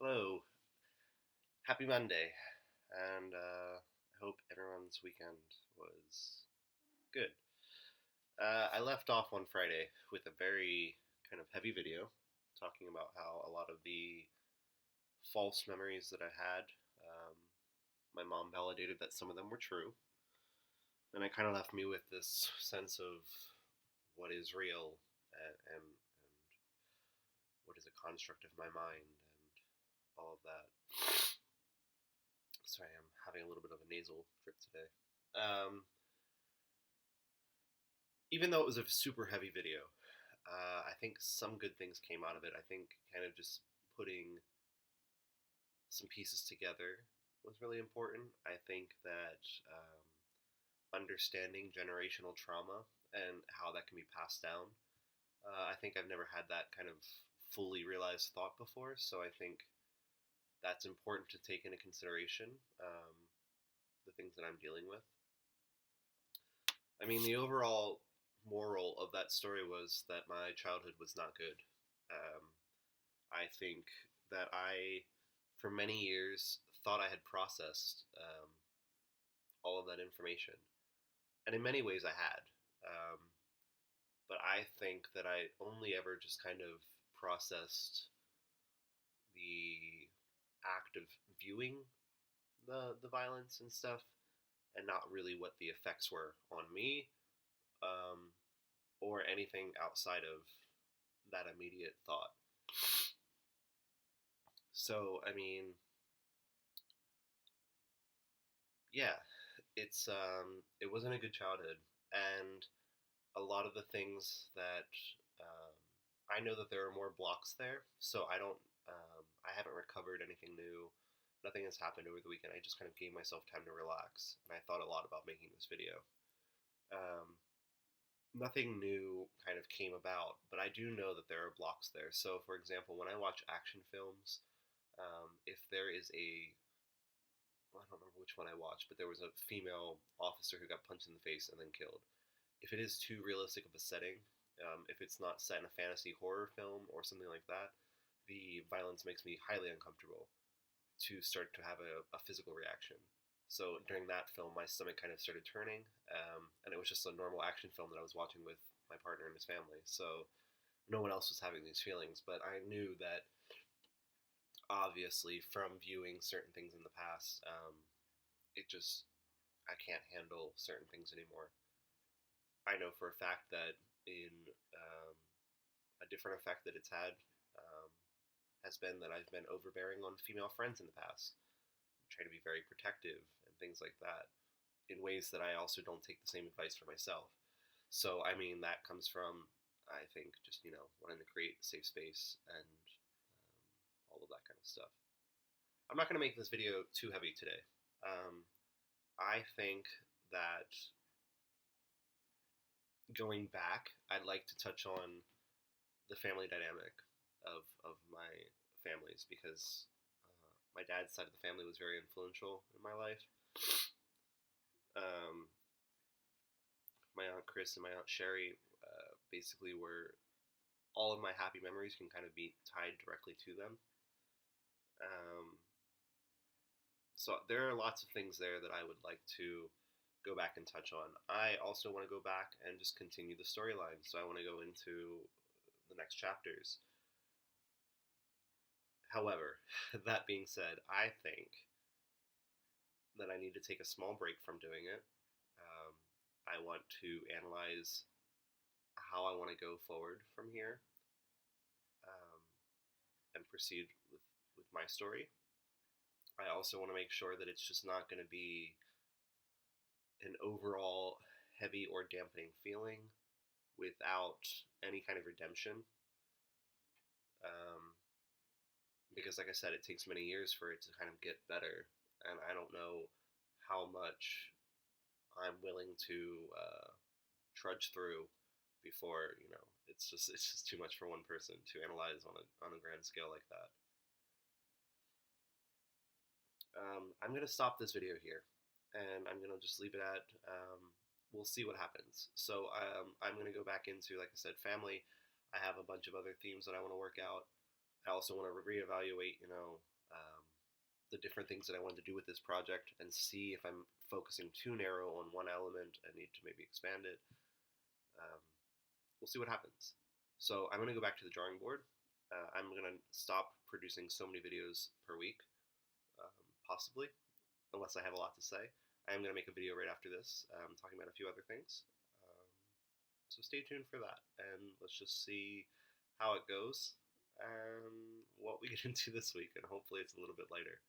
Hello, happy Monday, and I hope everyone's weekend was good. I left off on Friday with a very kind of heavy video talking about how a lot of the false memories that I had, um, my mom validated that some of them were true, and it kind of left me with this sense of what is real and what is a construct of my mind and all of that. Sorry, I'm having a little bit of a nasal drip today. Um, Even though it was a super heavy video, I think some good things came out of it. I think kind of just putting some pieces together was really important. I think that understanding generational trauma and how that can be passed down. I think I've never had that kind of fully realized thought before, so I think that's important to take into consideration, the things that I'm dealing with. I mean, the overall moral of that story was that my childhood was not good. Um, I think that for many years, thought I had processed all of that information, and in many ways, I had. Um, but I think that I only ever just kind of processed the act of viewing the violence and stuff, and not really what the effects were on me, um, or anything outside of that immediate thought. So, I mean, yeah, it wasn't a good childhood, and a lot of the things that um, I know that there are more blocks there, so I haven't recovered anything new. Nothing has happened over the weekend. I just kind of gave myself time to relax, and I thought a lot about making this video. Um, Nothing new kind of came about, but I do know that there are blocks there. So, for example, when I watch action films, if there is I don't remember which one I watched, but there was a female officer who got punched in the face and then killed. If it is too realistic of a setting, if it's not set in a fantasy horror film or something like that, the violence makes me highly uncomfortable to start to have a physical reaction. So during that film, my stomach kind of started turning, and it was just a normal action film that I was watching with my partner and his family. So no one else was having these feelings, but I knew that obviously from viewing certain things in the past, it just I can't handle certain things anymore. I know for a fact that in um, a different effect that it's had has been that I've been overbearing on female friends in the past, trying to be very protective and things like that, in ways that I also don't take the same advice for myself. So I mean that comes from I think just wanting to create a safe space and all of that kind of stuff. I'm not going to make this video too heavy today. Um, I think that going back, I'd like to touch on the family dynamic of my families because my dad's side of the family was very influential in my life. Um, my aunt Chris and my aunt Sherry basically were all of my happy memories can kind of be tied directly to them. Um, so there are lots of things there that I would like to go back and touch on. I also want to go back and just continue the storyline. So I want to go into the next chapters. However, that being said, I think that I need to take a small break from doing it. Um, I want to analyze how I want to go forward from here, um, and proceed with my story. I also want to make sure that it's just not going to be an overall heavy or dampening feeling without any kind of redemption. Um, because, like I said, it takes many years for it to kind of get better, and I don't know how much I'm willing to trudge through before it's just too much for one person to analyze on a grand scale like that. I'm gonna stop this video here, and I'm gonna just leave it at. We'll see what happens. So I'm gonna go back into, like I said, family. I have a bunch of other themes that I want to work out. I also want to reevaluate, the different things that I wanted to do with this project and see if I'm focusing too narrow on one element and need to maybe expand it. Um, we'll see what happens. So I'm going to go back to the drawing board. I'm going to stop producing so many videos per week, possibly, unless I have a lot to say. I am going to make a video right after this talking about a few other things. Um, so stay tuned for that, and let's just see how it goes and what we get into this week, and hopefully it's a little bit lighter.